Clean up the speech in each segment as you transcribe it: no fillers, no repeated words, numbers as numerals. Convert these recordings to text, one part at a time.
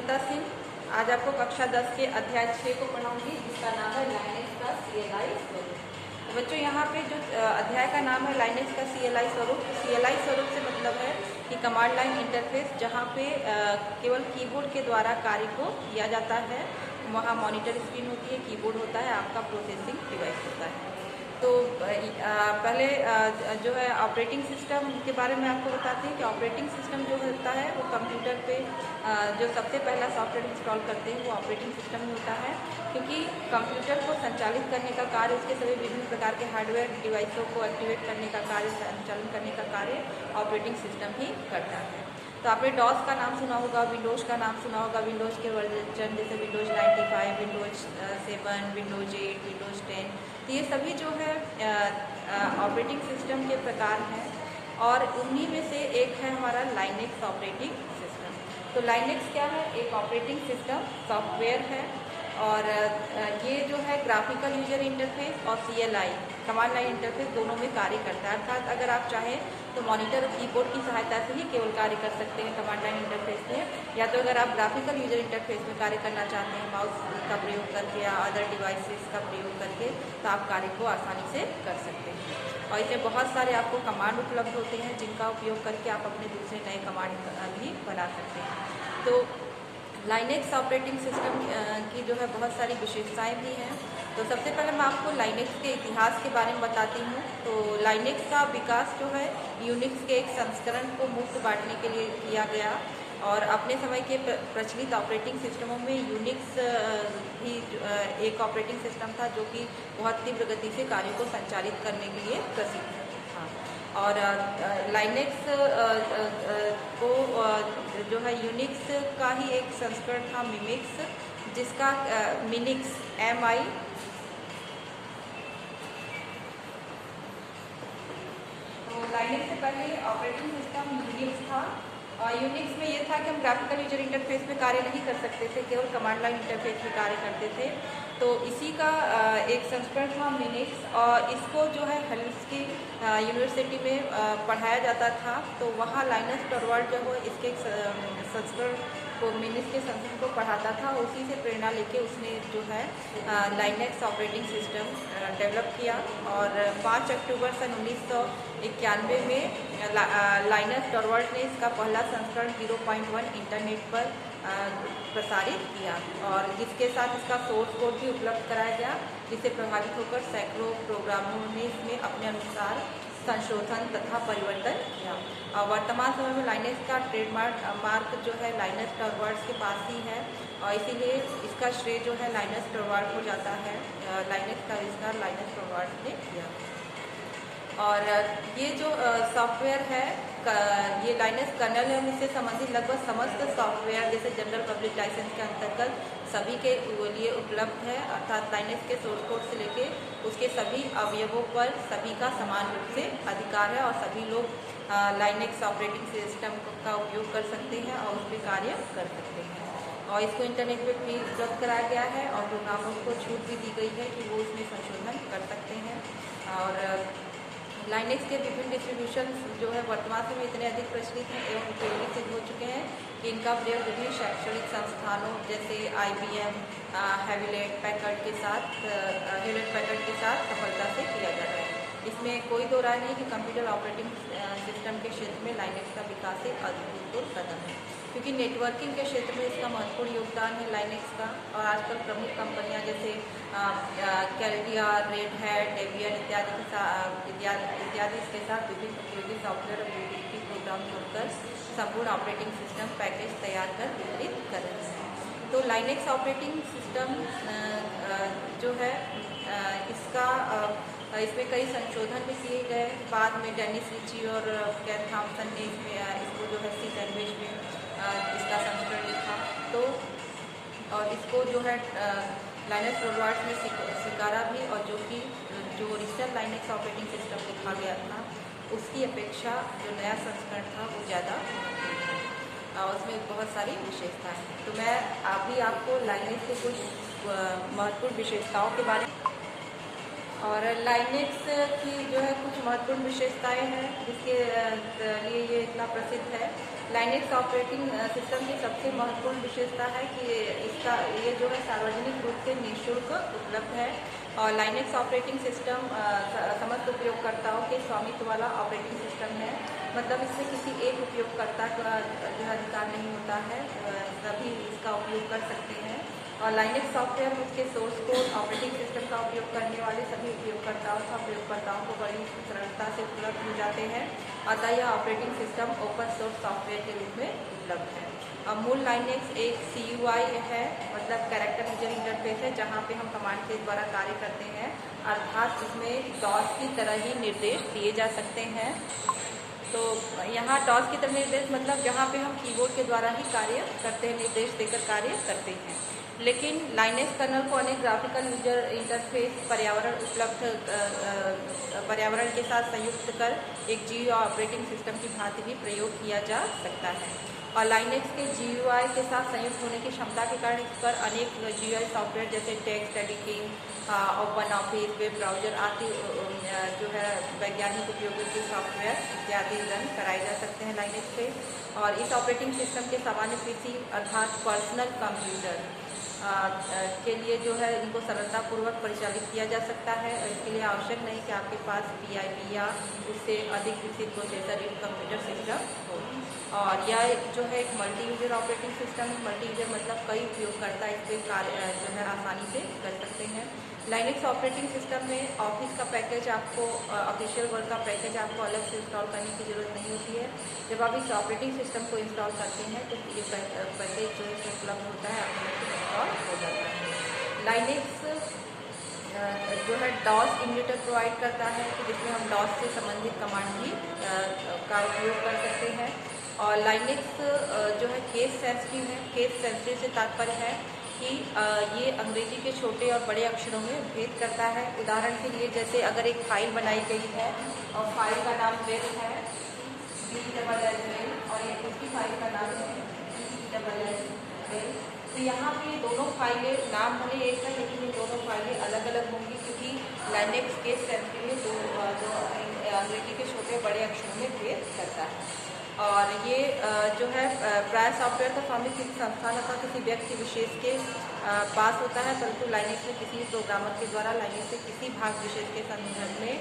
सुमलता सिंह। आज आपको कक्षा 10 के अध्याय 6 को पढ़ाऊंगी, जिसका नाम है लाइनेक्स का CLI स्वरूप। तो बच्चों, यहाँ पे जो अध्याय का नाम है लाइनेक्स का CLI स्वरूप। CLI स्वरूप से मतलब है कि कमांड लाइन इंटरफेस, जहाँ पे केवल कीबोर्ड के द्वारा कार्य को किया जाता है। वहाँ मॉनिटर स्क्रीन होती है, कीबोर्ड होता है, आपका प्रोसेसिंग डिवाइस होता है। तो पहले जो है ऑपरेटिंग सिस्टम के बारे में आपको बताते हैं कि ऑपरेटिंग सिस्टम जो होता है वो कंप्यूटर पे जो सबसे पहला सॉफ्टवेयर इंस्टॉल करते हैं वो ऑपरेटिंग सिस्टम होता है, क्योंकि कंप्यूटर को संचालित करने का कार्य, उसके सभी विभिन्न प्रकार के हार्डवेयर डिवाइसों को एक्टिवेट करने का कार्य, संचालन करने का कार्य ऑपरेटिंग सिस्टम ही करता है। तो आपने डॉस का नाम सुना होगा, विंडोज़ का नाम सुना होगा। विंडोज़ के वर्जन जैसे विंडोज़ 95, विंडोज़ 7, विंडोज़ 8, विंडोज़ 10, तो ये सभी जो है ऑपरेटिंग सिस्टम के प्रकार हैं, और उन्हीं में से एक है हमारा लाइनेक्स ऑपरेटिंग सिस्टम। तो लाइनेक्स क्या है? एक ऑपरेटिंग सिस्टम सॉफ्टवेयर है, और ये जो है ग्राफिकल यूजर इंटरफेस और CLI कमांड लाइन इंटरफेस दोनों में कार्य करता है। अर्थात अगर आप चाहें तो मॉनिटर और कीबोर्ड की सहायता से ही केवल कार्य कर सकते हैं कमांड लाइन इंटरफेस में, या तो अगर आप ग्राफिकल यूजर इंटरफेस में कार्य करना चाहते हैं माउस का प्रयोग करके या अदर डिवाइसेस का प्रयोग करके, तो आप कार्य को आसानी से कर सकते हैं। और इसमें बहुत सारे आपको कमांड उपलब्ध होते हैं, जिनका उपयोग करके आप अपने दूसरे नए कमांड भी बना सकते हैं। तो लाइनेक्स ऑपरेटिंग सिस्टम की जो है बहुत सारी विशेषताएं भी हैं। तो सबसे पहले मैं आपको लाइनेक्स के इतिहास के बारे में बताती हूँ। तो लाइनेक्स का विकास जो है यूनिक्स के एक संस्करण को मुक्त बांटने के लिए किया गया, और अपने समय के प्रचलित ऑपरेटिंग सिस्टमों में यूनिक्स भी एक ऑपरेटिंग सिस्टम था जो कि बहुत तीव्र गति से कार्य को संचालित करने के लिए प्रसिद्ध था। और लाइनेक्स को जो है यूनिक्स का ही एक संस्करण था मिमिक्स, जिसका मिनिक्स MI तो लाइनेक्स से पहले ऑपरेटिंग सिस्टम यूनिक्स था। और यूनिक्स में ये था कि हम ग्राफिकल यूजर इंटरफेस में कार्य नहीं कर सकते थे, केवल कमांड लाइन इंटरफेस में कार्य करते थे। तो इसी का एक संस्करण था मिनिक्स, और इसको जो है हेल्सिंकी यूनिवर्सिटी में पढ़ाया जाता था। तो वहाँ लाइनस टॉरवाल्ड जो है इसके संस्करण को, मिनिक्स के संस्करण को पढ़ाता था। उसी से प्रेरणा लेके उसने जो है लाइनेक्स ऑपरेटिंग सिस्टम डेवलप किया, और 5 अक्टूबर सन 1991 में लाइनस टॉरवाल्ड ने इसका पहला संस्करण 0.1 इंटरनेट पर प्रसारित किया, और जिसके साथ इसका सोर्स कोड भी उपलब्ध कराया गया, जिससे प्रभावित होकर सैकड़ों प्रोग्रामरों ने इसमें अपने अनुसार संशोधन तथा परिवर्तन किया। और वर्तमान समय में लाइनेक्स का ट्रेडमार्क जो है लाइनस टॉरवाल्ड्स के पास ही है, और इसीलिए इसका श्रेय जो है लाइनस टॉरवाल्ड को जाता है। लाइनेक्स का आविष्कार लाइनस टॉरवाल्ड ने किया। और ये जो सॉफ्टवेयर है, ये लाइनस कर्नल है, इससे संबंधित लगभग समस्त सॉफ्टवेयर जैसे जनरल पब्लिक लाइसेंस के अंतर्गत सभी के लिए उपलब्ध है। अर्थात लाइनस के सोर्स कोड से लेके उसके सभी अवयवों पर सभी का समान रूप से अधिकार है, और सभी लोग लाइनक्स ऑपरेटिंग सिस्टम का उपयोग कर सकते हैं और उस पर कार्य कर सकते हैं। और इसको इंटरनेट पर भी उपलब्ध कराया गया है, और प्रोग्रामरों को छूट भी दी गई है कि वो उसमें संशोधन कर सकते हैं। और लाइनेक्स के विभिन्न डिस्ट्रीब्यूशन जो है वर्तमान समय में इतने अधिक प्रचलित हैं एवं उपयोगी सिद्ध हो चुके हैं कि इनका प्रयोग विभिन्न शैक्षणिक संस्थानों जैसे IBM, हेवलेट पैकर्ड के साथ सफलता से किया जा रहा है। इसमें कोई दो राय नहीं कि कंप्यूटर ऑपरेटिंग सिस्टम के क्षेत्र में लाइनेक्स का विकास एक अभूतपूर्व कदम है, क्योंकि नेटवर्किंग के क्षेत्र में इसका महत्वपूर्ण योगदान है लाइनेक्स का। और आजकल प्रमुख कंपनियां जैसे कैल्डिया, रेड हैट, डेबियन इत्यादि इसके साथ विभिन्न उपयोगी सॉफ्टवेयर और यूटिलिटी प्रोग्राम जोड़कर संपूर्ण ऑपरेटिंग सिस्टम पैकेज तैयार कर वितरित कर रहे हैं। तो लाइनेक्स ऑपरेटिंग सिस्टम जो है इसमें कई संशोधन भी किए गए। बाद में डेनिस रिची और कैथ थॉम्सन ने इसको जो है C-लैंग्वेज में इसका संस्करण लिखा। तो और इसको जो है लाइनस टॉरवाल्ड्स ने स्वीकारा भी, और जो ओरिजिनल लाइनेक्स ऑपरेटिंग सिस्टम लिखा गया था उसकी अपेक्षा जो नया संस्करण था वो ज़्यादा और उसमें बहुत सारी विशेषताएं हैं। तो मैं अभी आपको लाइनेक्स के कुछ महत्वपूर्ण विशेषताओं के बारे में, और लाइनेक्स की जो है कुछ महत्वपूर्ण विशेषताएं हैं जिसके लिए ये इतना प्रसिद्ध है। लाइनेक्स ऑपरेटिंग सिस्टम की सबसे महत्वपूर्ण विशेषता है कि ये जो है सार्वजनिक रूप से निःशुल्क उपलब्ध है और लाइनेक्स ऑपरेटिंग सिस्टम समस्त उपयोगकर्ताओं के स्वामित्व वाला ऑपरेटिंग सिस्टम है। मतलब इसमें किसी एक उपयोगकर्ता का जो अधिकार नहीं होता है, सभी इसका उपयोग कर सकते हैं। और लाइनेक्स सॉफ्टवेयर में उसके सोर्स कोड ऑपरेटिंग सिस्टम का उपयोग करने वाले सभी उपयोगकर्ताओं को बड़ी सरलता से उपलब्ध हो जाते हैं। अतः यह operating system open source software के रूप में उपलब्ध है। अब मूल लाइनेक्स एक CUI है, मतलब कैरेक्टर यूजर इंटरफेस है, जहाँ पे हम कमांड के द्वारा कार्य करते हैं। अर्थात इसमें DOS की तरह ही निर्देश दिए जा सकते हैं। तो यहाँ DOS की तरह निर्देश मतलब जहाँ पे हम कीबोर्ड के द्वारा ही कार्य करते हैं, निर्देश देकर कार्य करते हैं। लेकिन लाइनेक्स कर्नल को अनेक ग्राफिकल यूजर इंटरफेस पर्यावरण के साथ संयुक्त कर एक GUI ऑपरेटिंग सिस्टम की भांति भी प्रयोग किया जा सकता है। और लाइनेक्स के GUI के साथ संयुक्त होने की क्षमता के कारण इस पर अनेक GUI सॉफ्टवेयर जैसे text editing, open office, web browser आदि जो है वैज्ञानिक उपयोगों के सॉफ्टवेयर इत्यादि रन कराए जा सकते हैं लाइनेक्स पे। और इस ऑपरेटिंग सिस्टम के सामान्य PC अर्थात पर्सनल कंप्यूटर के लिए जो है इनको सरलतापूर्वक परिचालित किया जा सकता है। इसके लिए आवश्यक नहीं कि आपके पास PIP या उससे अधिक विकसित प्रोसेसर युक्त कंप्यूटर सिस्टम हो। और यह जो है एक मल्टी यूजर ऑपरेटिंग सिस्टम है। मल्टी यूजर मतलब कई उपयोगकर्ता इस पर कार्य जो है आसानी से कर सकते हैं। लाइनेक्स ऑपरेटिंग सिस्टम में ऑफिस का पैकेज आपको ऑफिशियल वर्क का पैकेज आपको अलग से इंस्टॉल करने की ज़रूरत नहीं होती है। जब आप इस ऑपरेटिंग सिस्टम को इंस्टॉल करते हैं तो ये पैकेज जो है उपलब्ध होता है, ऑटोमेटिक इंस्टॉल हो जाता है। लाइनेक्स जो है DOS इम्यूलेटर प्रोवाइड करता है कि जिसमें हम DOS से संबंधित कमांड भी का उपयोग कर सकते हैं। और लाइनेक्स जो है केस सेंसिटिव है। केस सेंसिटिव से तात्पर्य है कि ये अंग्रेजी के छोटे और बड़े अक्षरों में भेद करता है। उदाहरण के लिए जैसे अगर एक फाइल बनाई गई है और फाइल का नाम वेल है, VLL, और एक दूसरी फाइल का नाम है VLL, तो यहाँ पे दोनों फाइलें नाम भले एक है लेकिन ये दोनों फाइलें अलग अलग होंगी क्योंकि लाइनेक्स केस सेंसिटिव जो अंग्रेजी के छोटे बड़े अक्षरों में भेद करता है। और ये जो है प्राय सॉफ्टवेयर का स्वामित्व किसी संस्थान अथवा किसी व्यक्ति विशेष के पास होता है, परंतु लाइनेक्स में किसी प्रोग्रामर के द्वारा लाइनेक्स के किसी भाग विशेष के संदर्भ में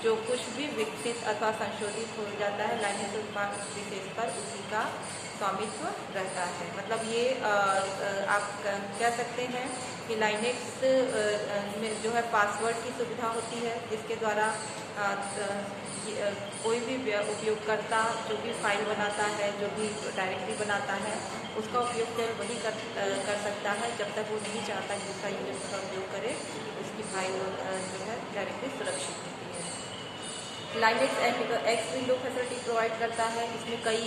जो कुछ भी विकसित अथवा संशोधित हो जाता है, लाइनेक्स उस भाग विशेष पर उसी का स्वामित्व रहता है। मतलब ये आप कह सकते हैं कि लाइनेक्स में जो है पासवर्ड की सुविधा होती है, जिसके द्वारा कोई भी उपयोगकर्ता जो भी फाइल बनाता है, जो भी डायरेक्टरी बनाता है, उसका उपयोग केवल वही कर सकता है जब तक वो नहीं चाहता कि दूसरा यूजर उसका उपयोग करे, उसकी फाइल जो है डायरेक्टरी सुरक्षित होती है। Linux x window facility provide करता है। इसमें कई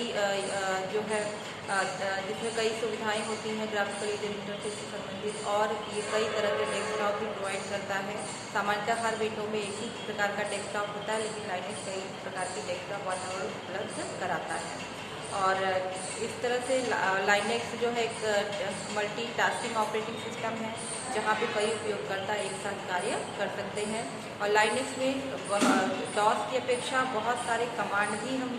जो है जिसमें कई सुविधाएं होती हैं ग्राफिकल यूजर इंटरफेस से संबंधित, और ये कई तरह के डेस्कटॉप भी प्रोवाइड करता है। सामान्यतः हर विंडो में एक ही प्रकार का डेस्कटॉप होता है, लेकिन लाइनेक्स कई प्रकार के डेस्कटॉप वातावरण उपलब्ध कराता है। और इस तरह से लाइनेक्स जो है एक मल्टी टास्किंग ऑपरेटिंग सिस्टम है, जहाँ पे कई उपयोगकर्ता एक साथ कार्य कर सकते हैं। और लाइनेक्स में DOS की अपेक्षा बहुत सारे कमांड भी हम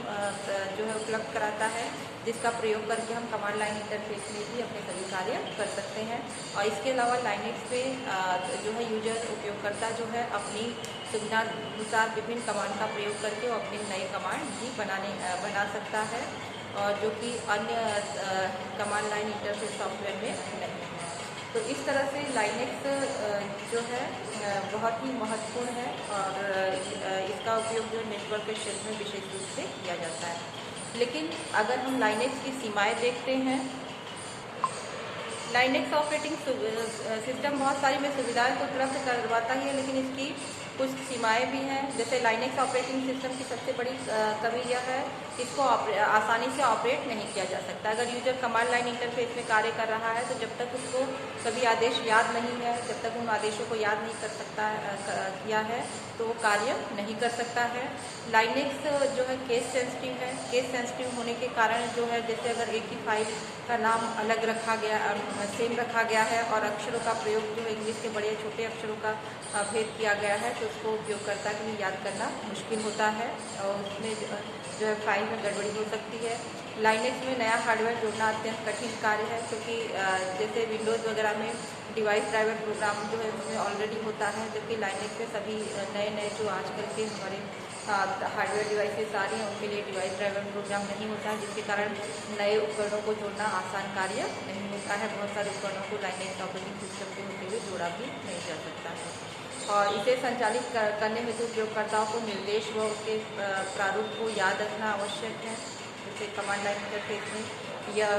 जो है उपलब्ध कराता है, जिसका प्रयोग करके हम कमांड लाइन इंटरफेस में भी अपने सभी कार्य कर सकते हैं। और इसके अलावा लाइनेक्स पे जो है यूजर उपयोगकर्ता जो है अपनी सुविधा अनुसार विभिन्न कमांड का प्रयोग करके वो अपने नए कमांड भी बना सकता है, और जो कि अन्य कमांड लाइन इंटरफेस सॉफ्टवेयर में नहीं है। तो इस तरह से लाइनेक्स जो है बहुत ही महत्वपूर्ण है, और इसका उपयोग जो नेटवर्क के क्षेत्र में विशेष रूप से किया जाता है। लेकिन अगर हम लाइनेक्स की सीमाएं देखते हैं, लाइनेक्स ऑपरेटिंग सिस्टम बहुत सारी में सुविधाएं तो उपलब्ध करवाता ही है, लेकिन इसकी कुछ सीमाएं भी हैं। जैसे लाइनेक्स ऑपरेटिंग सिस्टम की सबसे बड़ी कमी यह है कि इसको आसानी से ऑपरेट नहीं किया जा सकता। अगर यूजर कमांड लाइन इंटरफेस में कार्य कर रहा है तो जब तक उसको सभी आदेश याद नहीं है, जब तक उन आदेशों को याद नहीं कर सकता किया है, तो वो कार्य नहीं कर सकता है। लाइनेक्स जो है केस सेंसिटिव है। केस सेंसिटिव होने के कारण जो है, जैसे अगर एक ही फाइल का नाम अलग रखा गया, सेम रखा गया है, और अक्षरों का प्रयोग जो है इंग्लिश के बड़े छोटे अक्षरों का भेद किया गया है, तो तो उसको उपयोगकर्ता के लिए याद करना मुश्किल होता है और उसमें जो है फाइल में गड़बड़ी हो सकती है। लाइनेक्स में नया हार्डवेयर जोड़ना अत्यंत कठिन कार्य है, क्योंकि जैसे विंडोज़ वगैरह में डिवाइस ड्राइवर प्रोग्राम जो है उसमें ऑलरेडी होता है, जबकि लाइनेक्स में सभी नए जो आजकल के हमारे हार्डवेयर डिवाइसेस आ रही हैं उनके लिए डिवाइस ड्राइवर प्रोग्राम नहीं होता है, जिसके कारण नए उपकरणों को जोड़ना आसान कार्य नहीं होता है। बहुत सारे उपकरणों को लाइनेक्स ऑपरेटिंग सिस्टम के होते हुए जोड़ा भी नहीं जा सकता है। और इसे संचालित करने हेतु उपयोगकर्ताओं को निर्देश व उसके प्रारूप को याद रखना आवश्यक है, जैसे कमांड लाइन इंटरफेस में या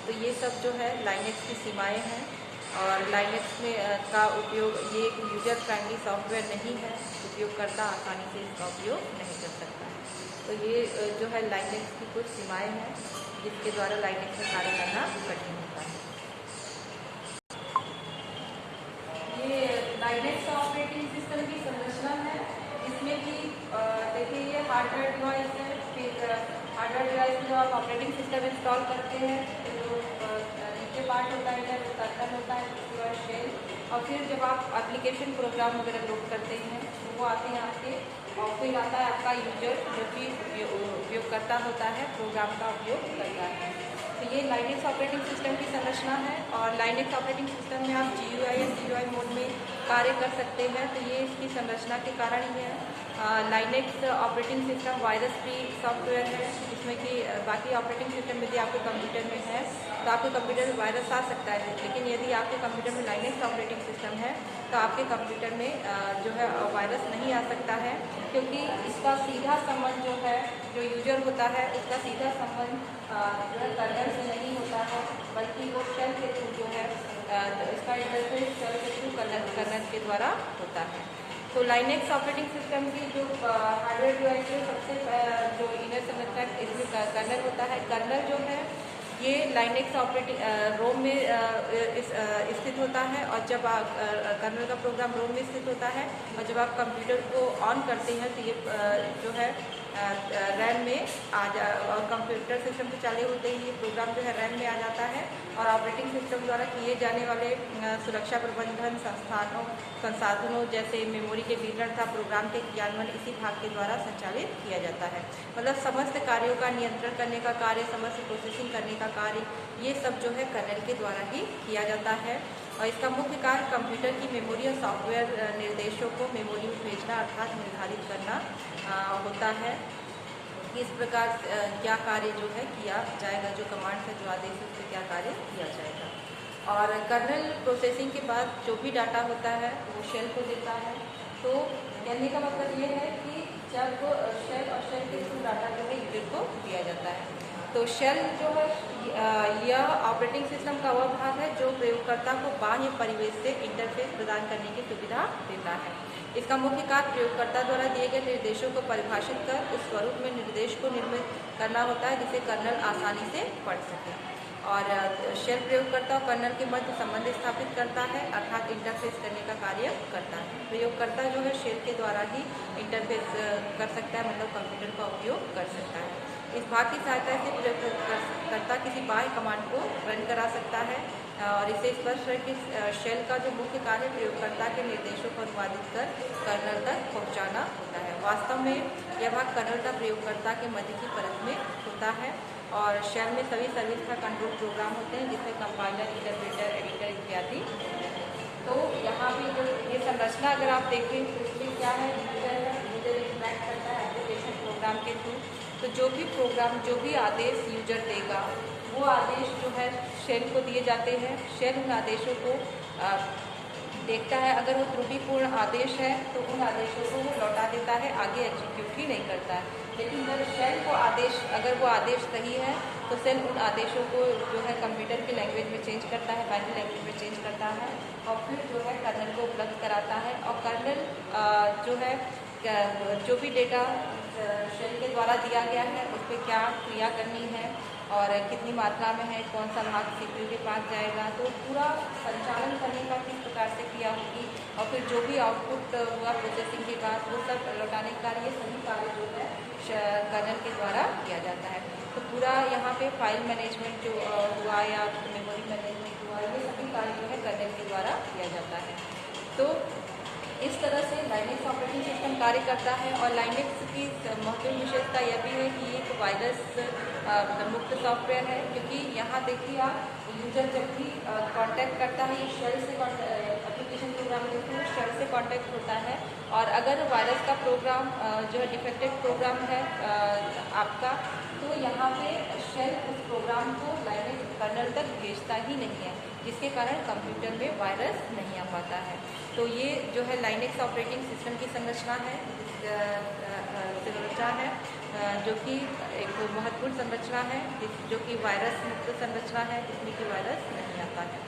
तो ये सब जो है लाइनेक्स की सीमाएं हैं। और लाइनेक्स में का उपयोग ये एक यूजर फ्रेंडली सॉफ्टवेयर नहीं है, उपयोगकर्ता आसानी से इसका उपयोग नहीं कर सकता है। तो ये जो है लाइनेक्स की कुछ सीमाएं हैं जिसके द्वारा लाइनेक्स में कार्य करना कठिन होता है। ये लाइनेक्स ऑपरेटिंग सिस्टम की संरचना है, जिसमें कि देखिए ये हार्डवेयर डिवाइस है। फिर हार्डवेयर डिवाइस में जब आप ऑपरेटिंग सिस्टम इंस्टॉल करते हैं तो जो नीचे पार्ट होता है वो कर्नल होता है, उसके बाद शेल, और फिर जब आप एप्लीकेशन प्रोग्राम वगैरह लोड करते हैं तो वो आते हैं आपके, और फिर आता है आपका यूजर जो कि उपयोगकर्ता होता है, प्रोग्राम का उपयोग करता है। तो ये लाइनेक्स ऑपरेटिंग सिस्टम की संरचना है। और लाइनेक्स ऑपरेटिंग सिस्टम में आप GUI या CUI मोड में कार्य कर सकते हैं, तो ये इसकी संरचना के कारण ही है। Linux operating system virus free software है, जिसमें कि बाकी ऑपरेटिंग सिस्टम यदि आपके कंप्यूटर में है तो आपके कंप्यूटर में वायरस आ सकता है, लेकिन यदि आपके कंप्यूटर में लाइनेक्स ऑपरेटिंग सिस्टम है तो आपके कंप्यूटर में जो है वायरस नहीं आ सकता है, क्योंकि इसका सीधा संबंध जो है जो यूजर होता है उसका सीधा संबंध जो है कर्नल से नहीं होता है, बल्कि वो शेल के थ्रू जो है इसका इंटरफेस शेल के थ्रू कर्नल के द्वारा होता है। तो लाइनेक्स ऑपरेटिंग सिस्टम की जो हार्डवेयर डिवाइस है सबसे जो इनर संरचना इसमें कर्नल होता है। कर्नल जो है ये लाइनेक्स ऑपरेटिंग रोम में स्थित होता है, और जब आप कर्नल का प्रोग्राम रोम में स्थित होता है, और जब आप कंप्यूटर को ऑन करते हैं तो ये जो है रैम में और कंप्यूटर सिस्टम के चालू होते ही ये प्रोग्राम जो है रैम में आ जाता है, और ऑपरेटिंग सिस्टम द्वारा किए जाने वाले सुरक्षा प्रबंधन संसाधनों जैसे मेमोरी के विवरण था प्रोग्राम के क्रियान्वयन इसी भाग के द्वारा संचालित किया जाता है। मतलब समस्त कार्यों का नियंत्रण करने का कार्य, समस्त प्रोसेसिंग करने का कार्य, ये सब जो है कर्नल के द्वारा ही किया जाता है। और इसका मुख्य कार्य कंप्यूटर की मेमोरी और सॉफ्टवेयर निर्देशों को मेमोरी में भेजना अर्थात निर्धारित करना होता है कि इस प्रकार क्या कार्य जो है किया जाएगा, जो कमांड है जो आदेश है उससे क्या कार्य किया जाएगा। और कर्नल प्रोसेसिंग के बाद जो भी डाटा होता है वो शेल को देता है। तो कहने का मतलब ये है कि जब शेल और शेल के थ्रू डाटा जो है यूजर को दिया जाता है, तो शेल जो है यह ऑपरेटिंग सिस्टम का वह भाग है जो प्रयोगकर्ता को बाह्य परिवेश से इंटरफेस प्रदान करने की सुविधा देता है। इसका मुख्य कार्य प्रयोगकर्ता द्वारा दिए गए निर्देशों को परिभाषित कर उस स्वरूप में निर्देश को निर्मित करना होता है जिसे कर्नल आसानी से पढ़ सके। और शेल प्रयोगकर्ता और कर्नल के मध्य संबंध स्थापित करता है, अर्थात इंटरफेस करने का कार्य करता है। प्रयोगकर्ता जो है शेल के द्वारा ही इंटरफेस कर सकता है, मतलब कंप्यूटर का उपयोग कर सकता है। इस भाग की सहायता से प्रयोगकर्ता किसी बाह्य कमांड को रन करा सकता है, और इसे स्पष्ट है कि शेल का जो मुख्य कार्य प्रयोगकर्ता के निर्देशों को अनुवादित कर कर्नल तक पहुंचाना होता है। वास्तव में यह भाग कर्नल का प्रयोगकर्ता के मध्य की परत में होता है, और शेल में सभी सर्विस का कंट्रोल प्रोग्राम होते हैं, जिसमें कंपाइलर, इंटरप्रेटर, एडिटर इत्यादि। तो यहाँ भी जो ये संरचना अगर आप देखें तो इसमें क्या है, यूजर इंटरैक्ट करता है एप्लीकेशन प्रोग्राम के थ्रू। तो जो भी प्रोग्राम, जो भी आदेश यूजर देगा वो आदेश जो है शेल को दिए जाते हैं। शेल उन आदेशों को देखता है, अगर वो त्रुटिपूर्ण आदेश है तो उन आदेशों को वो लौटा देता है, आगे एग्जीक्यूट ही नहीं करता है। लेकिन अगर शेल को आदेश, अगर वो आदेश सही है तो शेल उन आदेशों को जो है कंप्यूटर की लैंग्वेज में चेंज करता है, बाइनरी लैंग्वेज में चेंज करता है, और फिर जो है कर्नल को उपलब्ध कराता है। और कर्नल जो है जो भी डेटा शेल के द्वारा दिया गया है उस पर क्या क्रिया करनी है और कितनी मात्रा में है, कौन सा भाग CPU के पास जाएगा, तो पूरा संचालन करने का किस प्रकार से क्रिया होगी, और फिर जो भी आउटपुट हुआ प्रोसेसिंग के बाद वो सब लौटाने का ये सभी कार्य जो है कर्नल के द्वारा किया जाता है। तो पूरा यहाँ पे फाइल मैनेजमेंट जो हुआ या मेमोरी मैनेजमेंट हुआ, ये सभी कार्य जो है कर्नल के द्वारा किया जाता है। तो इस तरह से लाइनेक्स ऑपरेटिंग सिस्टम कार्य करता है। और लाइनेक्स की महत्वपूर्ण विशेषता यह भी है कि एक वायरस मुक्त सॉफ्टवेयर है, क्योंकि यहाँ देखिए आप यूजर जब भी कांटेक्ट करता है ये शेल से एप्लीकेशन प्रोग्राम देखते हैं शेल से कांटेक्ट होता है। और अगर वायरस का प्रोग्राम जो है डिफेक्टेड प्रोग्राम है आपका, तो यहाँ पे शेल उस प्रोग्राम को लाइनेक्स कर्नल तक भेजता ही नहीं है, जिसके कारण कंप्यूटर में वायरस नहीं आ पाता है। तो ये जो है लाइनेक्स ऑपरेटिंग सिस्टम की संरचना है, जो कि एक महत्वपूर्ण संरचना है, जो कि वायरस मुक्त संरचना है, जिसमें कि वायरस नहीं आता है।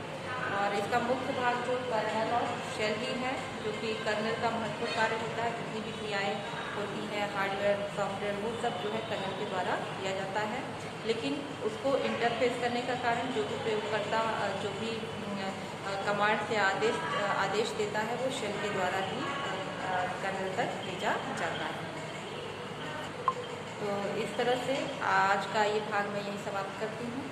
और इसका मुख्य भाग जो कर्नल और शेल ही है, जो कि कर्नल का महत्वपूर्ण कार्य होता है। जितनी भी क्रियाएँ होती हैं हार्डवेयर सॉफ्टवेयर वो सब जो है कर्नल के द्वारा किया जाता है। लेकिन उसको इंटरफेस करने का कारण जो भी प्रयोगकर्ता जो भी कमांड से आदेश देता है वो शेल के द्वारा ही कर्नल तक भेजा जाता है। तो इस तरह से आज का ये भाग मैं यहीं समाप्त करती हूँ।